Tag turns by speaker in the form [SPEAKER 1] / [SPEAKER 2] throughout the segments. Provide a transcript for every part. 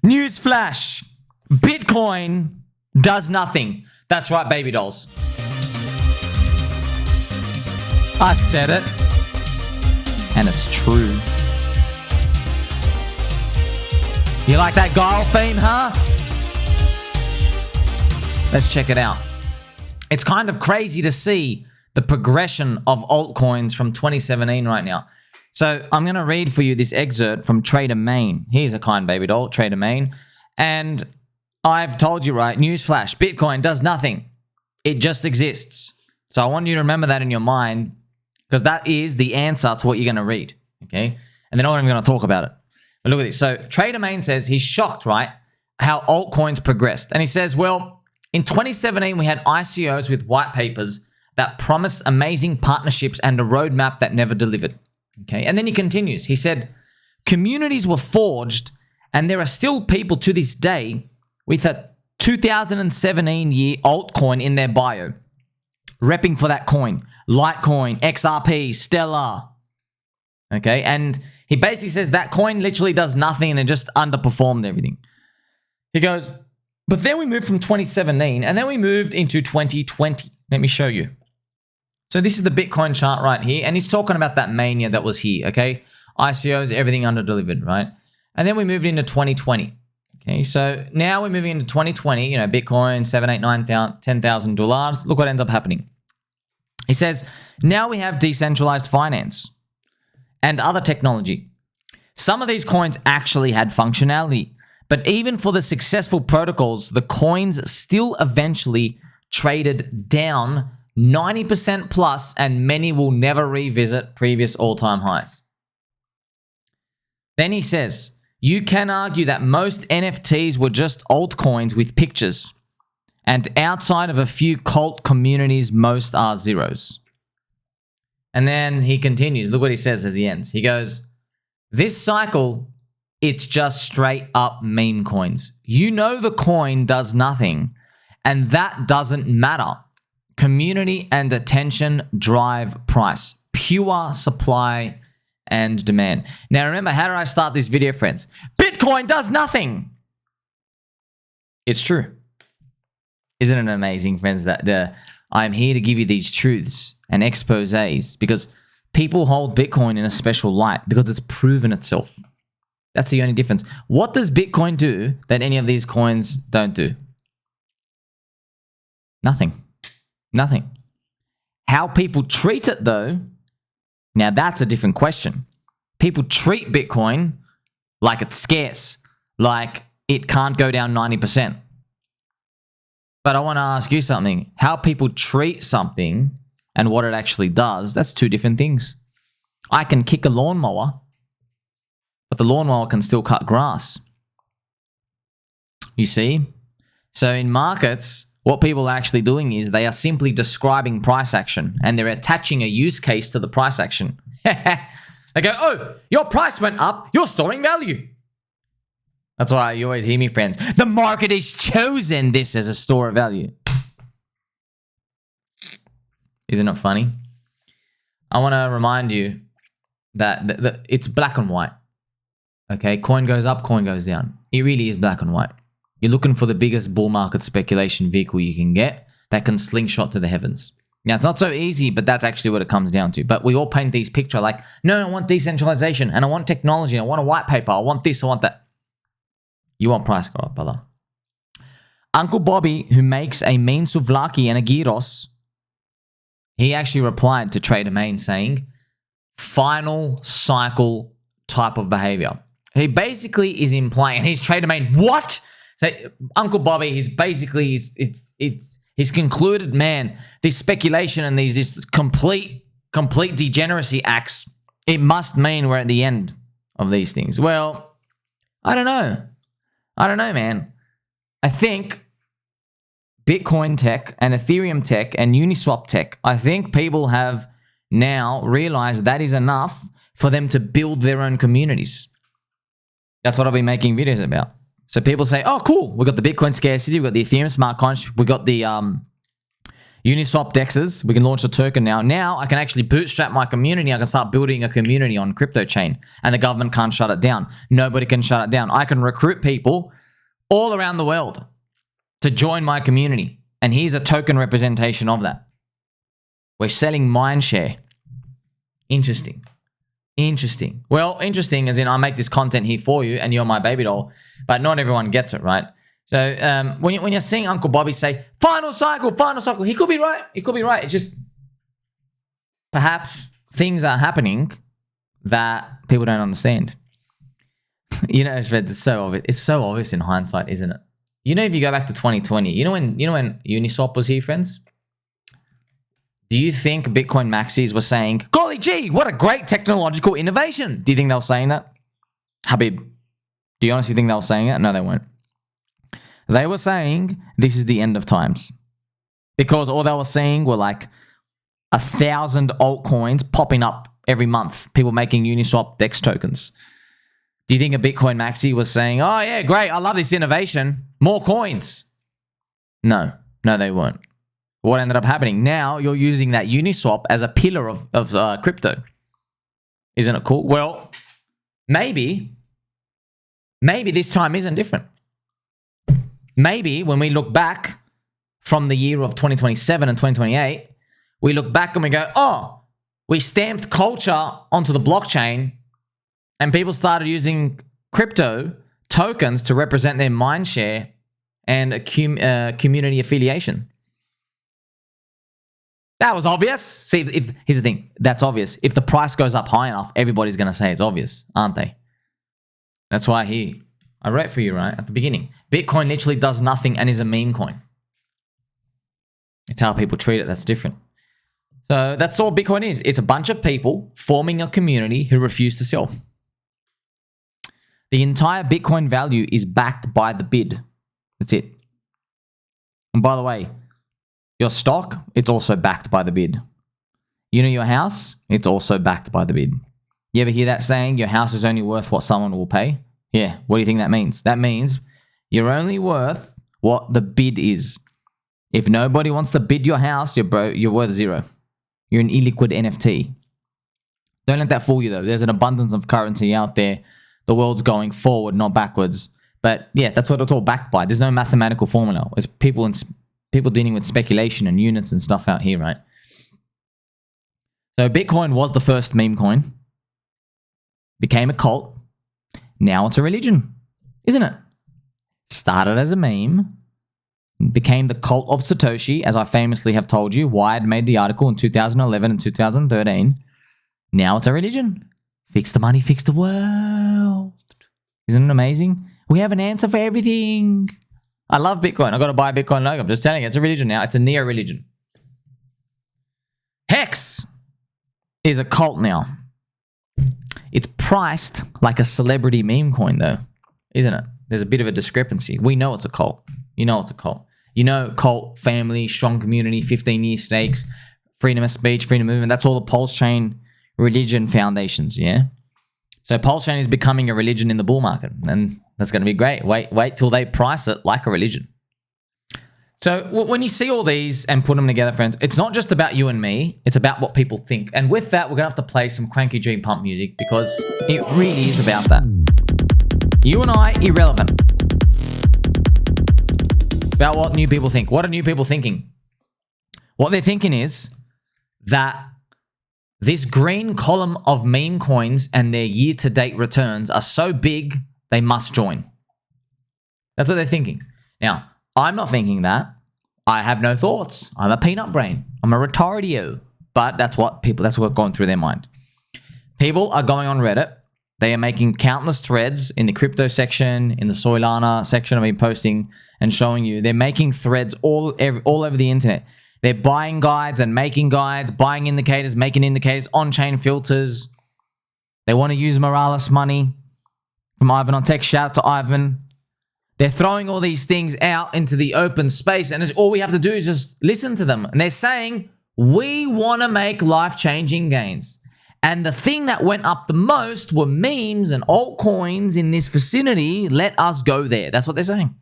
[SPEAKER 1] Newsflash. Bitcoin does nothing. That's right, baby dolls. I said it. And it's true. You like that guile theme, huh? Let's check it out. It's kind of crazy to see the progression of altcoins from 2017 right now. So I'm going to read for you this excerpt from Trader Mayne. Here's a kind baby doll, Trader Mayne. And I've told you, right, newsflash, Bitcoin does nothing. It just exists. So I want you to remember that in your mind because that is the answer to what you're going to read, okay? And then I'm even going to talk about it. But look at this. So Trader Mayne says he's shocked, right, how altcoins progressed. And he says, well, in 2017, we had ICOs with white papers that promised amazing partnerships and a roadmap that never delivered. Okay, and then he continues. He said, communities were forged, and there are still people to this day with a 2017 year altcoin in their bio, repping for that coin. Litecoin, XRP, Stellar. Okay, and he basically says that coin literally does nothing and it just underperformed everything. He goes, but then we moved from 2017 and then we moved into 2020. Let me show you. So this is the Bitcoin chart right here. And he's talking about that mania that was here, okay? ICOs, everything under-delivered, right? And then we moved into 2020. Okay, so now we're moving into 2020, you know, Bitcoin, $7,000, $8,000, $9,000, $10,000. Look what ends up happening. He says, now we have decentralized finance and other technology. Some of these coins actually had functionality. But even for the successful protocols, the coins still eventually traded down 90% plus, and many will never revisit previous all-time highs. Then he says, you can argue that most NFTs were just altcoins with pictures, and outside of a few cult communities, most are zeros. And then he continues. Look what he says as he ends. He goes, this cycle, it's just straight up meme coins. You know the coin does nothing, and that doesn't matter. Community and attention drive price. Pure supply and demand. Now remember, how did I start this video, friends? Bitcoin does nothing. It's true. Isn't it amazing, friends, that I'm here to give you these truths and exposés because people hold Bitcoin in a special light because it's proven itself. That's the only difference. What does Bitcoin do that any of these coins don't do? Nothing. Nothing. How people treat it, though, now that's a different question. People treat Bitcoin like it's scarce, like it can't go down 90%. But I want to ask you something. How people treat something and what it actually does, that's two different things. I can kick a lawnmower, but the lawnmower can still cut grass. You see? So in markets, what people are actually doing is they are simply describing price action and they're attaching a use case to the price action. They go, oh, your price went up, you're storing value. That's why you always hear me, friends. The market has chosen this as a store of value. Isn't it funny? I want to remind you that it's black and white. Okay, coin goes up, coin goes down. It really is black and white. You're looking for the biggest bull market speculation vehicle you can get that can slingshot to the heavens. Now, it's not so easy, but that's actually what it comes down to. But we all paint these pictures like, no, I want decentralization, and I want technology, I want a white paper, I want this, I want that. You want price go up, brother. Uncle Bobby, who makes a mean souvlaki and a gyros, he actually replied to Trader Mayne saying, final cycle type of behavior. He basically is implying, and he's Trader Mayne, what? So Uncle Bobby, he's basically, he's concluded, man, this speculation and this complete degeneracy acts, it must mean we're at the end of these things. Well, I don't know. I don't know, man. I think Bitcoin tech and Ethereum tech and Uniswap tech, I think people have now realized that is enough for them to build their own communities. That's what I've been making videos about. So people say, oh, cool, we got the Bitcoin scarcity, we got the Ethereum smart contract, we got the Uniswap dexes, we can launch a token now. Now I can actually bootstrap my community. I can start building a community on PulseChain, and the government can't shut it down. Nobody can shut it down. I can recruit people all around the world to join my community. And here's a token representation of that. We're selling mindshare. Interesting. Interesting. Well, interesting as in I make this content here for you and you're my baby doll, but not everyone gets it, right? So when you're seeing Uncle Bobby say, final cycle, he could be right. He could be right. It's just perhaps things are happening that people don't understand. You know, it's so obvious. It's so obvious in hindsight, isn't it? You know, if you go back to 2020, you know when Uniswap was here, friends? Do you think Bitcoin maxis were saying, golly gee, what a great technological innovation? Do you think they were saying that? Habib, do you honestly think they were saying it? No, they weren't. They were saying this is the end of times. Because all they were seeing were like 1,000 altcoins popping up every month. People making Uniswap DEX tokens. Do you think a Bitcoin maxi was saying, oh yeah, great, I love this innovation. More coins. No, they weren't. What ended up happening? Now you're using that Uniswap as a pillar of crypto. Isn't it cool? Well, maybe this time isn't different. Maybe when we look back from the year of 2027 and 2028, we look back and we go, oh, we stamped culture onto the blockchain and people started using crypto tokens to represent their mindshare and a community affiliation. That was obvious. See, here's the thing. That's obvious. If the price goes up high enough, everybody's going to say it's obvious, aren't they? That's why I wrote for you, right, at the beginning. Bitcoin literally does nothing and is a meme coin. It's how people treat it that's different. So that's all Bitcoin is. It's a bunch of people forming a community who refuse to sell. The entire Bitcoin value is backed by the bid. That's it. And by the way, your stock, it's also backed by the bid. You know your house, it's also backed by the bid. You ever hear that saying, your house is only worth what someone will pay? Yeah, what do you think that means? That means you're only worth what the bid is. If nobody wants to bid your house, you're worth zero. You're an illiquid NFT. Don't let that fool you though. There's an abundance of currency out there. The world's going forward, not backwards. But yeah, that's what it's all backed by. There's no mathematical formula. It's people dealing with speculation and units and stuff out here, right? So Bitcoin was the first meme coin. Became a cult. Now it's a religion, isn't it? Started as a meme. Became the cult of Satoshi, as I famously have told you. Wired made the article in 2011 and 2013. Now it's a religion. Fix the money, fix the world. Isn't it amazing? We have an answer for everything. I love Bitcoin. I got to buy a Bitcoin logo. I'm just telling you, it's a religion now. It's a neo-religion. Hex is a cult now. It's priced like a celebrity meme coin though, isn't it? There's a bit of a discrepancy. We know it's a cult. You know it's a cult. You know cult, family, strong community, 15-year stakes, freedom of speech, freedom of movement. That's all the PulseChain religion foundations, yeah? So PulseChain is becoming a religion in the bull market, and that's going to be great. Wait till they price it like a religion. So when you see all these and put them together, friends, it's not just about you and me. It's about what people think. And with that, we're going to have to play some Cranky Dream Pump music because it really is about that. You and I, irrelevant. About what new people think. What are new people thinking? What they're thinking is that this green column of meme coins and their year-to-date returns are so big, they must join. That's what they're thinking. Now, I'm not thinking that. I have no thoughts. I'm a peanut brain. I'm a retardio. But that's what's going through their mind. People are going on Reddit. They are making countless threads in the crypto section, in the Solana section. I've been posting and showing you. They're making threads all over the internet. They're buying guides and making guides, buying indicators, making indicators, on-chain filters. They want to use Morales money from Ivan on Tech. Shout out to Ivan. They're throwing all these things out into the open space, and all we have to do is just listen to them. And they're saying, we want to make life-changing gains. And the thing that went up the most were memes and altcoins in this vicinity. Let us go there. That's what they're saying.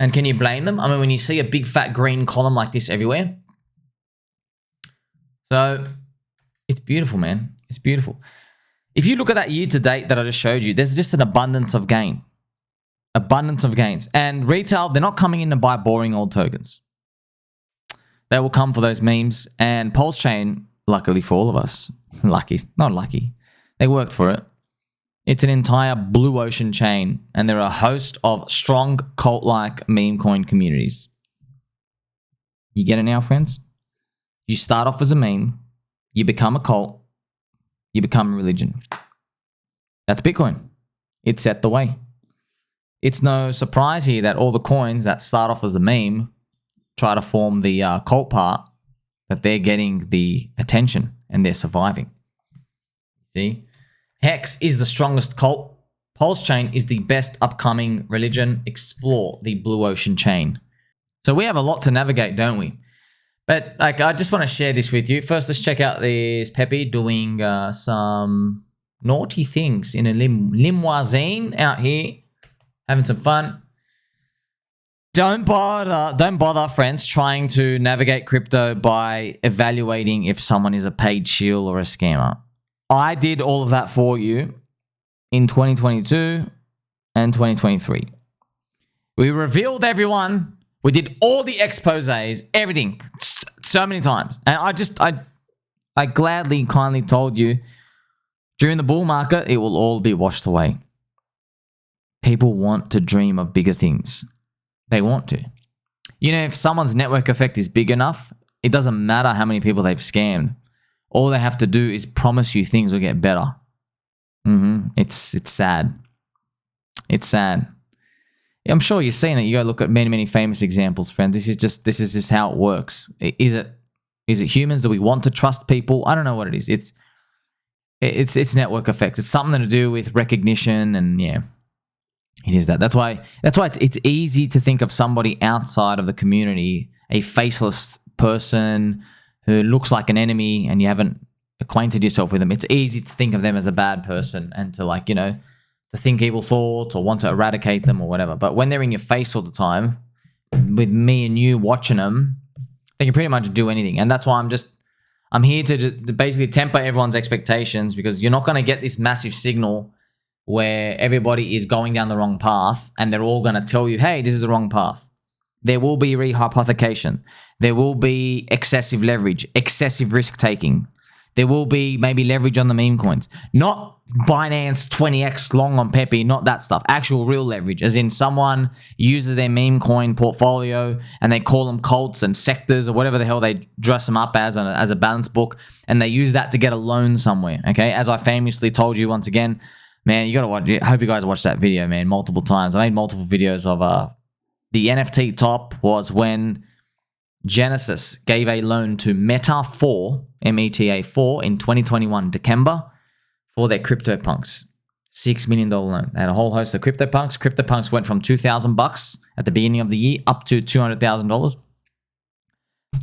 [SPEAKER 1] And can you blame them? I mean, when you see a big fat green column like this everywhere. So it's beautiful, man. It's beautiful. If you look at that year to date that I just showed you, there's just an abundance of gain. Abundance of gains. And retail, they're not coming in to buy boring old tokens. They will come for those memes. And PulseChain, luckily for all of us, not lucky, they worked for it. It's an entire blue ocean chain, and there are a host of strong cult-like meme coin communities. You get it now, friends? You start off as a meme, you become a cult, you become a religion. That's Bitcoin. It set the way. It's no surprise here that all the coins that start off as a meme try to form the cult part, that they're getting the attention and they're surviving. See? Hex is the strongest cult. PulseChain is the best upcoming religion. Explore the blue ocean chain. So we have a lot to navigate, don't we? But like, I just want to share this with you. First, let's check out this Pepe doing some naughty things in a limousine out here, having some fun. Don't bother, friends, trying to navigate crypto by evaluating if someone is a paid shill or a scammer. I did all of that for you in 2022 and 2023. We revealed everyone. We did all the exposés, everything, so many times. And I gladly, kindly told you, during the bull market, it will all be washed away. People want to dream of bigger things. They want to. You know, if someone's network effect is big enough, it doesn't matter how many people they've scammed. All they have to do is promise you things will get better. It's sad. It's sad. I'm sure you've seen it. You go look at many famous examples, friend. This is just how it works. Is it humans? Do we want to trust people? I don't know what it is. It's network effects. It's something to do with recognition, and yeah, it is that. That's why it's easy to think of somebody outside of the community, a faceless person who looks like an enemy, and you haven't acquainted yourself with them. It's easy to think of them as a bad person and to, like, you know, to think evil thoughts or want to eradicate them or whatever. But when they're in your face all the time, with me and you watching them, they can pretty much do anything. And that's why I'm here to basically temper everyone's expectations, because you're not going to get this massive signal where everybody is going down the wrong path and they're all going to tell you, hey, this is the wrong path. There will be rehypothecation. There will be excessive leverage, excessive risk taking. There will be maybe leverage on the meme coins. Not Binance 20x long on Pepe, not that stuff. Actual real leverage, as in someone uses their meme coin portfolio and they call them cults and sectors or whatever the hell they dress them up as a balance book, and they use that to get a loan somewhere, okay? As I famously told you once again, man, you got to watch it. I hope you guys watched that video, man, multiple times. I made multiple videos of the NFT top was when Genesis gave a loan to Meta 4, META 4, in 2021, December, for their CryptoPunks. $6 million loan. They had a whole host of CryptoPunks. CryptoPunks went from $2,000 at the beginning of the year up to $200,000.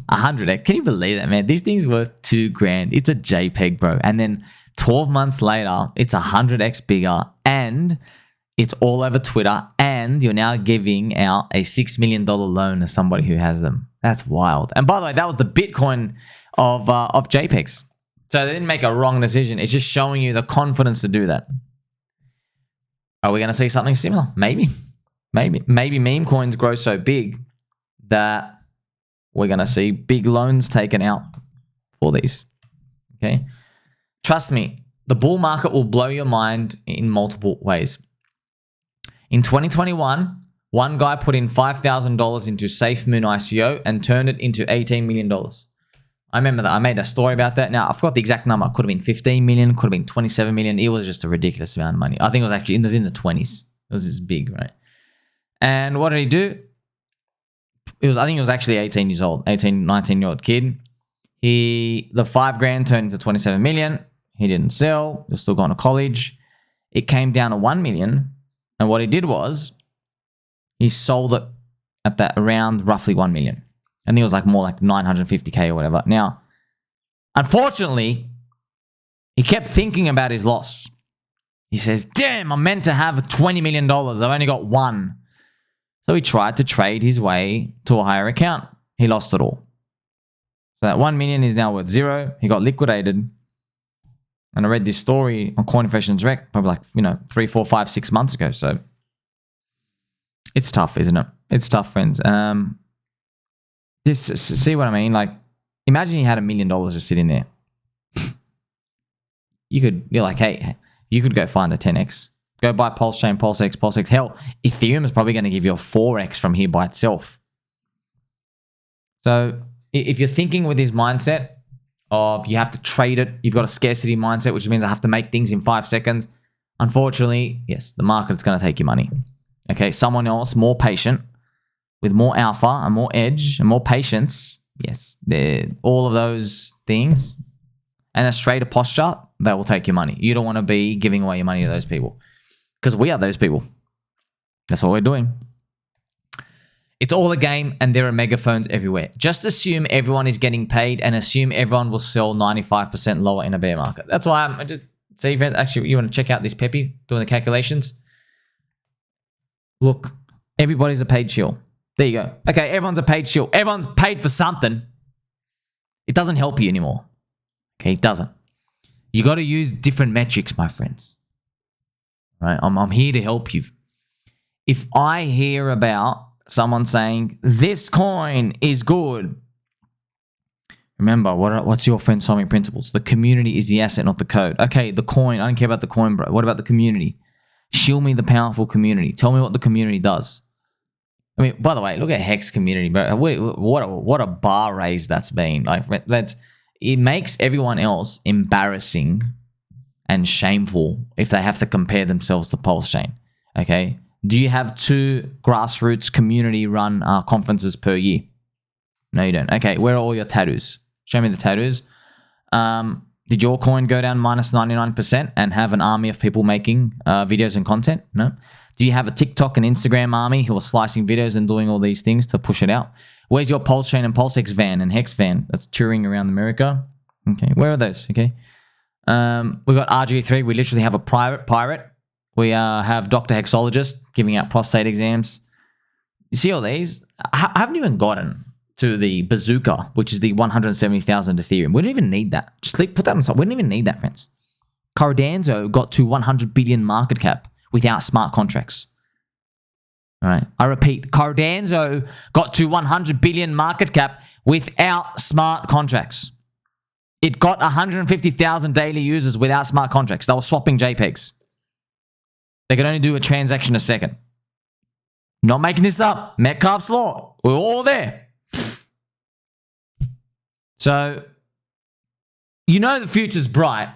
[SPEAKER 1] 100x. Can you believe that, man? These things worth $2,000. It's a JPEG, bro. And then 12 months later, it's 100x bigger, and it's all over Twitter, and you're now giving out a $6 million loan to somebody who has them. That's wild. And by the way, that was the Bitcoin of JPEGs. So they didn't make a wrong decision. It's just showing you the confidence to do that. Are we going to see something similar? Maybe. Maybe meme coins grow so big that we're going to see big loans taken out for these. Okay? Trust me, the bull market will blow your mind in multiple ways. In 2021, one guy put in $5,000 into Safemoon ICO and turned it into $18 million. I remember that. I made a story about that. Now, I forgot the exact number. It could have been 15 million, could have been 27 million. It was just a ridiculous amount of money. I think it was in the 20s. It was just big, right? And what did he do? I think he was actually 18 years old, 18, 19-year-old kid. The $5,000 turned into 27 million. He didn't sell. He was still going to college. It came down to 1 million. And what he did was he sold it at that around roughly 1 million. I think it was like more like 950K or whatever. Now, unfortunately, he kept thinking about his loss. He says, damn, I'm meant to have $20 million. I've only got one. So he tried to trade his way to a higher account. He lost it all. So that 1 million is now worth 0. He got liquidated. And I read this story on CoinInflation's Rec probably like, 3, 4, 5, 6 months ago. So it's tough, isn't it? It's tough, friends. Just see what I mean? Like, imagine you had $1 million just sitting there. You're like, hey, you could go find a 10x. Go buy PulseChain, PulseX. Hell, Ethereum is probably going to give you a 4x from here by itself. So if you're thinking with this mindset of you have to trade it, you've got a scarcity mindset, which means I have to make things in 5 seconds. Unfortunately, yes, the market's going to take your money. Okay, someone else more patient with more alpha and more edge and more patience. Yes, all of those things and a straighter posture, they will take your money. You don't want to be giving away your money to those people because we are those people. That's what we're doing. It's all a game and there are megaphones everywhere. Just assume everyone is getting paid and assume everyone will sell 95% lower in a bear market. That's why I'm just saying, actually, you want to check out this Peppy doing the calculations? Look, everybody's a paid shill. There you go. Okay, everyone's a paid shill. Everyone's paid for something. It doesn't help you anymore. Okay, it doesn't. You got to use different metrics, my friends. Right? I'm here to help you. If I hear about someone saying, this coin is good, remember, what's your friend solving principles? The community is the asset, not the code. Okay, the coin. I don't care about the coin, bro. What about the community? Show me the powerful community. Tell me what the community does. I mean, by the way, look at Hex community, bro. What a bar raise that's been. Like, it makes everyone else embarrassing and shameful if they have to compare themselves to PulseChain. Okay, do you have 2 grassroots community-run conferences per year? No, you don't. Okay, where are all your tattoos? Show me the tattoos. Did your coin go down minus 99% and have an army of people making videos and content? No. Do you have a TikTok and Instagram army who are slicing videos and doing all these things to push it out? Where's your PulseChain and PulseX van and Hex van that's touring around America? Okay, where are those? Okay. We got RG3. We literally have a pirate. We have Dr. Hexologist giving out prostate exams. You see all these? I haven't even gotten to the bazooka, which is the 170,000 Ethereum. We don't even need that. Just put that on top. We don't even need that, friends. Cardano got to 100 billion market cap without smart contracts. All right. I repeat, Cardano got to 100 billion market cap without smart contracts. It got 150,000 daily users without smart contracts. They were swapping JPEGs. They could only do a transaction a second. Not making this up. Metcalfe's law. We're all there. So, you know the future's bright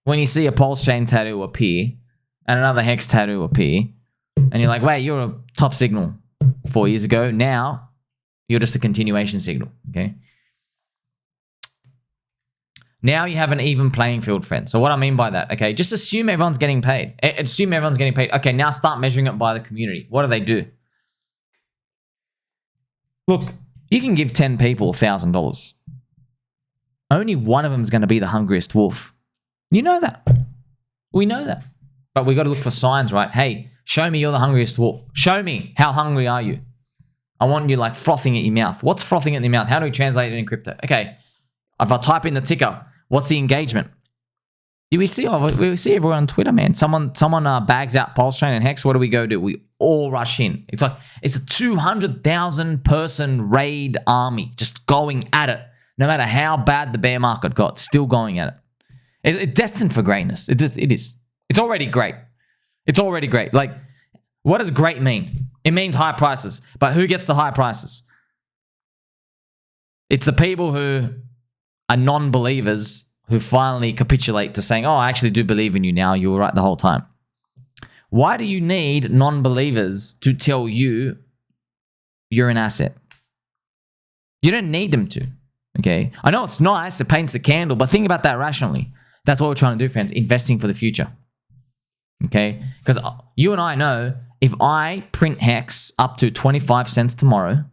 [SPEAKER 1] when you see a PulseChain tattoo appear and another Hex tattoo appear, and you're like, wait, you're a top signal 4 years ago. Now, you're just a continuation signal, okay? Now you have an even playing field, friends. So what I mean by that, okay, just assume everyone's getting paid. Assume everyone's getting paid. Okay, now start measuring it by the community. What do they do? Look, you can give 10 people $1,000. Only one of them is going to be the hungriest wolf. You know that. We know that. But we got to look for signs, right? Hey, show me you're the hungriest wolf. Show me how hungry are you. I want you like frothing at your mouth. What's frothing at your mouth? How do we translate it in crypto? Okay, if I type in the ticker, what's the engagement? Do we see everyone on Twitter, man? Someone bags out PulseChain and Hex. What do we go do? We all rush in. It's a 200,000 person raid army just going at it. No matter how bad the bear market got, still going at it. It's destined for greatness. It is. It's already great. It's already great. Like, what does great mean? It means high prices. But who gets the high prices? It's the people who are non-believers who finally capitulate to saying, oh, I actually do believe in you now. You were right the whole time. Why do you need non-believers to tell you you're an asset? You don't need them to, okay? I know it's nice, it paints the candle, but think about that rationally. That's what we're trying to do, friends, investing for the future, okay? Because you and I know if I print Hex up to 25 cents tomorrow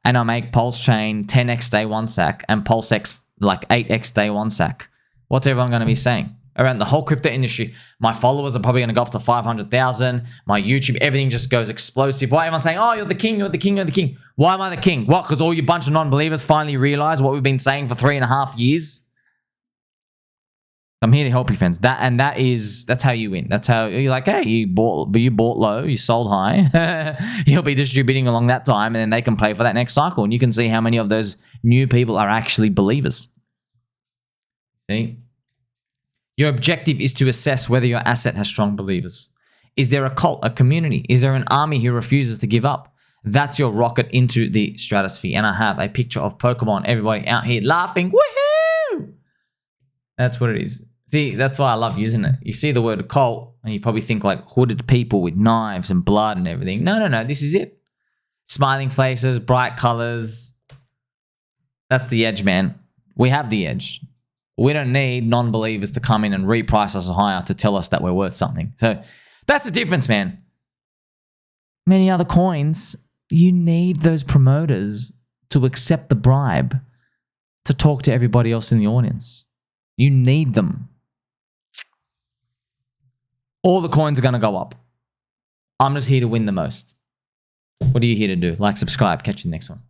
[SPEAKER 1] and I make PulseChain 10x day one sack and PulseX like 8x day one sack, what's everyone going to be saying? around the whole crypto industry. My followers are probably going to go up to 500,000. My YouTube, everything just goes explosive. Why am I saying, oh, you're the king, you're the king, you're the king? Why am I the king? What? Because all you bunch of non-believers finally realize what we've been saying for 3.5 years? I'm here to help you, friends. That's how you win. That's how you're like, hey, you bought low, you sold high. You'll be distributing along that time, and then they can pay for that next cycle. And you can see how many of those new people are actually believers. See? Your objective is to assess whether your asset has strong believers. Is there a cult, a community? Is there an army who refuses to give up? That's your rocket into the stratosphere. And I have a picture of Pokemon, everybody out here laughing. Woohoo! That's what it is. See, that's why I love using it. You see the word cult, and you probably think like hooded people with knives and blood and everything. No. This is it. Smiling faces, bright colors. That's the edge, man. We have the edge. We don't need non-believers to come in and reprice us higher to tell us that we're worth something. So that's the difference, man. Many other coins, you need those promoters to accept the bribe to talk to everybody else in the audience. You need them. All the coins are going to go up. I'm just here to win the most. What are you here to do? Like, subscribe. Catch you in the next one.